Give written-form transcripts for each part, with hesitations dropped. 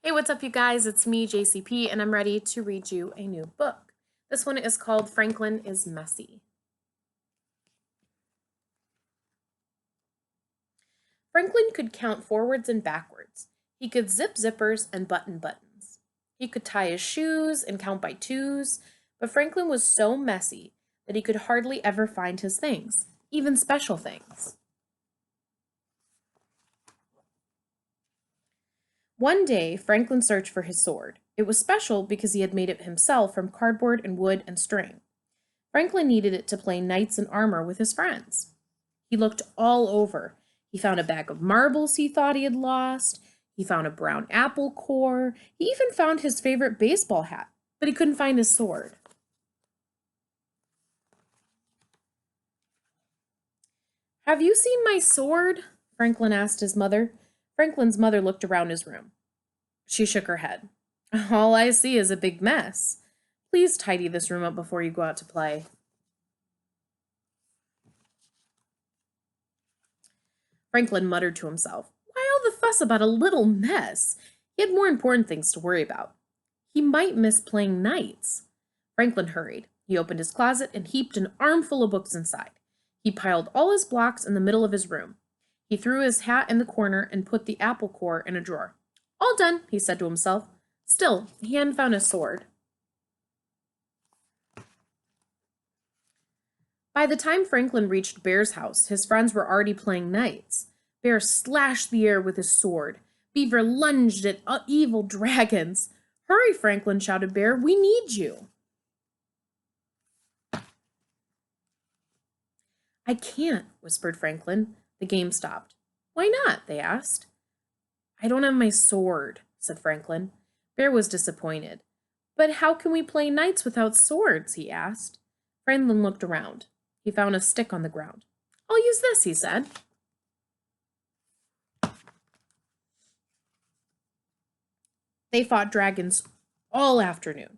Hey, what's up, you guys? It's me, JCP, and I'm ready to read you a new book. This one is called Franklin is Messy. Franklin could count forwards and backwards. He could zip zippers and button buttons. He could tie his shoes and count by twos, but Franklin was so messy that he could hardly ever find his things, even special things. One day, Franklin searched for his sword. It was special because he had made it himself from cardboard and wood and string. Franklin needed it to play knights in armor with his friends. He looked all over. He found a bag of marbles he thought he had lost. He found a brown apple core. He even found his favorite baseball hat, but he couldn't find his sword. "Have you seen my sword?" Franklin asked his mother. Franklin's mother looked around his room. She shook her head. "All I see is a big mess. Please tidy this room up before you go out to play." Franklin muttered to himself, "Why all the fuss about a little mess?" He had more important things to worry about. He might miss playing knights. Franklin hurried. He opened his closet and heaped an armful of books inside. He piled all his blocks in the middle of his room. He threw his hat in the corner and put the apple core in a drawer. "All done," he said to himself. Still, he hadn't found his sword. By the time Franklin reached Bear's house, his friends were already playing knights. Bear slashed the air with his sword. Beaver lunged at evil dragons. "Hurry, Franklin," shouted Bear. "We need you." "I can't," whispered Franklin. The game stopped. "Why not?" they asked. "I don't have my sword," said Franklin. Bear was disappointed. "But how can we play knights without swords?" he asked. Franklin looked around. He found a stick on the ground. "I'll use this," he said. They fought dragons all afternoon.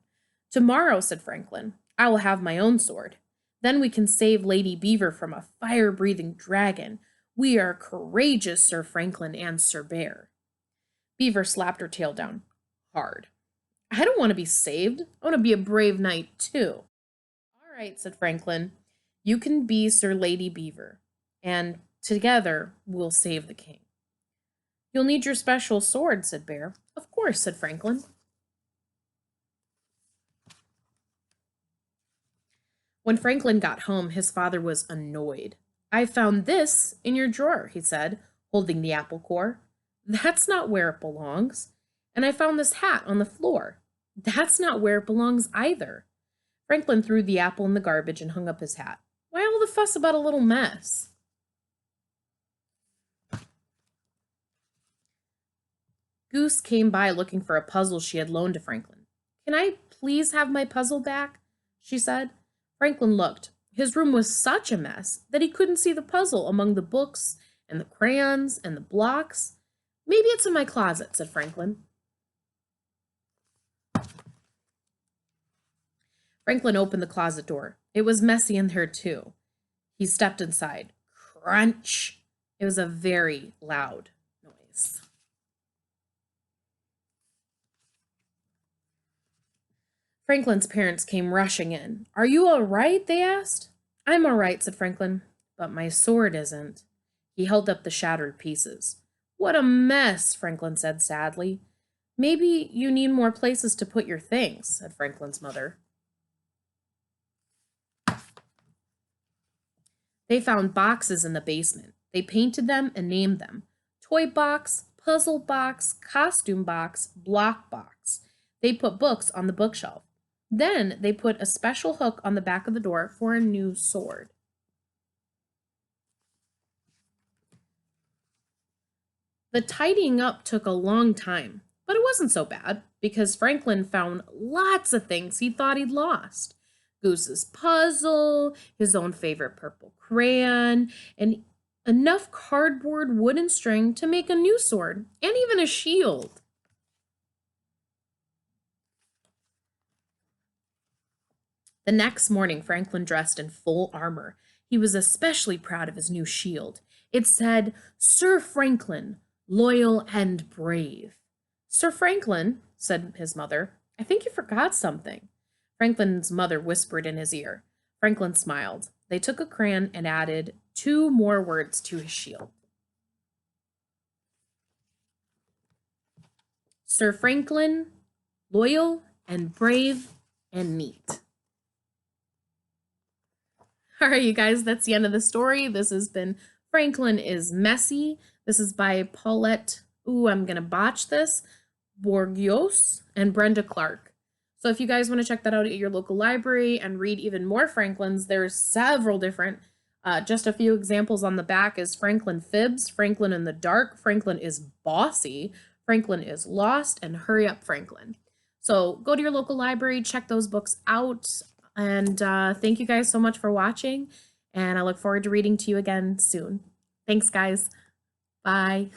"Tomorrow," said Franklin, "I will have my own sword. Then we can save Lady Beaver from a fire-breathing dragon. We are courageous, Sir Franklin and Sir Bear." Beaver slapped her tail down hard. "I don't want to be saved. I want to be a brave knight, too." "All right," said Franklin. "You can be Sir Lady Beaver, and together we'll save the king." "You'll need your special sword," said Bear. "Of course," said Franklin. When Franklin got home, his father was annoyed. "I found this in your drawer," he said, holding the apple core. "That's not where it belongs. And I found this hat on the floor. That's not where it belongs either." Franklin threw the apple in the garbage and hung up his hat. Why all the fuss about a little mess? Goose came by looking for a puzzle she had loaned to Franklin. "Can I please have my puzzle back?" she said. Franklin looked. His room was such a mess that he couldn't see the puzzle among the books and the crayons and the blocks. "Maybe it's in my closet," said Franklin. Franklin opened the closet door. It was messy in there, too. He stepped inside. Crunch! It was a very loud noise. Franklin's parents came rushing in. "Are you all right?" they asked. "I'm all right," said Franklin, "but my sword isn't." He held up the shattered pieces. "What a mess," Franklin said sadly. "Maybe you need more places to put your things," said Franklin's mother. They found boxes in the basement. They painted them and named them: toy box, puzzle box, costume box, block box. They put books on the bookshelf. Then they put a special hook on the back of the door for a new sword. The tidying up took a long time, but it wasn't so bad because Franklin found lots of things he thought he'd lost. Goose's puzzle, his own favorite purple crayon, and enough cardboard, wood, and string to make a new sword, and even a shield. The next morning, Franklin dressed in full armor. He was especially proud of his new shield. It said, "Sir Franklin, loyal and brave." Sir Franklin, said his mother, I think you forgot something. Franklin's mother whispered in his ear. Franklin smiled. They took a crayon and added 2 more words to his shield. Sir Franklin, loyal and brave and neat. All right, you guys, that's the end of the story. This has been Franklin is Messy. This is by Paulette, I'm going to botch this, Bourgeos and Brenda Clark. So if you guys want to check that out at your local library and read even more Franklins, there's several different, just a few examples on the back is Franklin Fibs, Franklin in the Dark, Franklin is Bossy, Franklin is Lost, and Hurry Up Franklin. So go to your local library, check those books out, and thank you guys so much for watching, and I look forward to reading to you again soon. Thanks, guys. Bye.